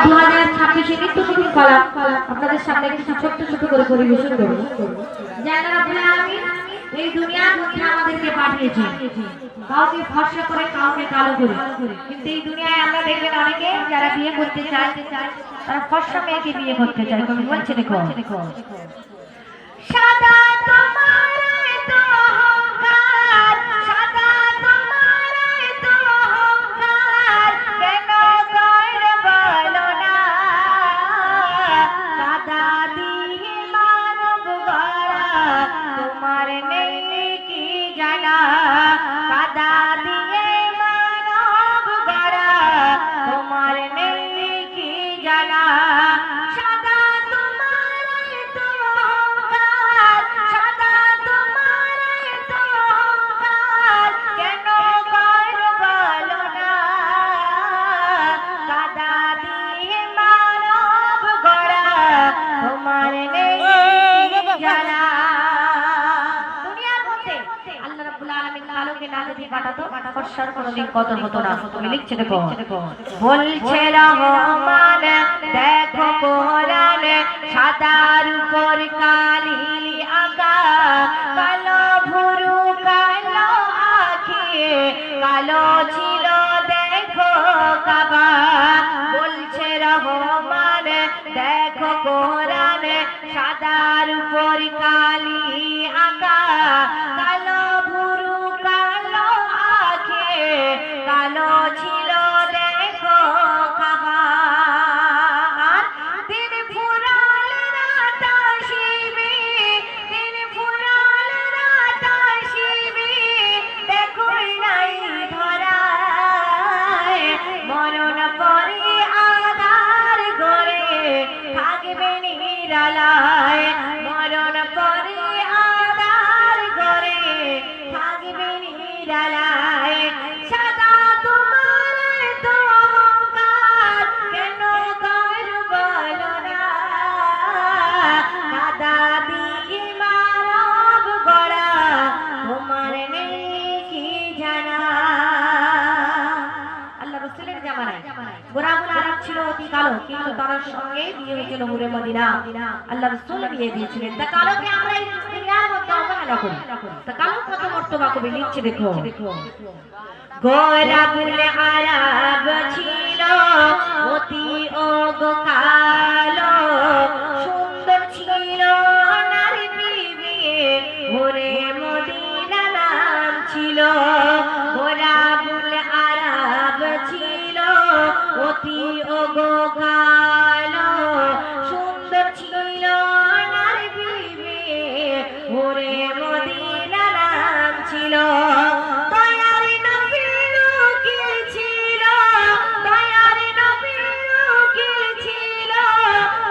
2026 নিত্য নতুন কলা আপনাদের সামনে কিছু ছোট্ট ছোট করে পরিবেশন করব। জানা রাব্বুল আলামিন এই দুনিয়ার মধ্যে আমাদেরকে পাঠিয়েছেন, কাউকে ফর্সা করে কাউকে কালো করে। কিন্তু এই দুনিয়ায় আমরা দেখবেন অনেকে যারা বিয়ে করতে চায় তারা ফর্সা মেয়েকে বিয়ে করতে চায়। কবি বলছে দেখো, সাদা তোমার তো অহংকার, সাদা তোমার তো অহংকার, কেন করে বলো না, কাদা দিয়ে মানব গড়া, তোমার নেই কি জানা, কাদা দিয়ে মানব গড়া, তোমার নেই কি জানা, সাদা তোমার তো অহংকার, সাদা তোমার তো অহংকার, কেন করে বলো না, কাদা দিয়ে মানব গড়া, তোমার নেই জানা। দুনিয়ার মধ্যে আল্লাহ রাব্বুল আলামিন কালোকে না যদি পাঠাতো ফর্সার কোনোদিন কদর হতো না। তুমি লিখছে দেখো, বলছে রহমান দেখো কোরআনে সাদার উপর কালি আঁকা, কালো ভুরু কালো আঁখি কালো ছিল দেখো কাবা, বলছে রহমান দেখো কোরআনে সাদার উপর কালি আঁকা, কালো ভুরু কালো আঁখি কালো ছিল দেখো কাবা, দিন ফুরাল রাত আসিবি, দিন ফুরাল রাত আসিবি, দেখো নাই ধরায়, মরণ পরে আধার গড়ে থাকবে নিরালায়, মরণ পরে আধার গড়ে থাকবে নিরালায়, সাদা তোমার তো অহংকার, কেন কর বলো না, কাদা দিয়ে মানব গড়া, তোমার নেই কি জানা। আল্লাহ রাসূলের জামানায় গোরাগুল আরব ছিল অতি কালো, কিন্তু তার সঙ্গে বিয়ে হয়েছিল নূরে মদিনা। আল্লাহ রাসূল বিয়ে দিয়েছিলেন। তা কালোকে আমরা এই দুনিয়ার মধ্যে অবহেলা করি। তা কালো কত মর্তবা কবি লিখছে দেখো, গোরাগুল আরব ছিল অতি ওগো কালো, সুন্দর ছিল নারী বিবি নূরে মদিনা নাম ছিল, গোরাগুল আরব ছিল অতি ওগো কালো, সুন্দর ছিল নারী বিবি নূরে মদিনা নাম ছিল, দয়ার নবীর উকিল ছিল, দয়ার নবীর উকিল ছিল,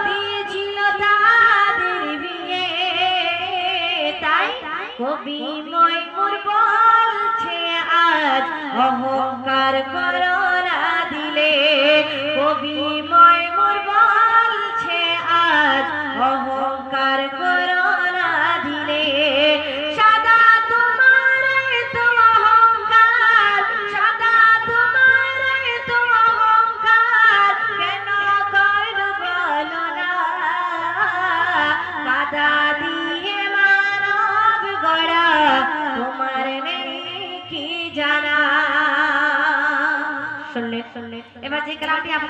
দিয়েছিল তাদের বিয়ে, তাই কবি ময়মুর বলছে আজ অহংকার করো না দিলে, কবি ময়মুর বলছে আজ অহংকার করো না দিলে, সাদা তোমার তো অহংকার, সাদা তোমার তো অহংকার, কেন কর বলো না, কাদা দিয়ে মানব গড়া, তোমার নেই কি জানা। শুনলে এবার যে কালামটি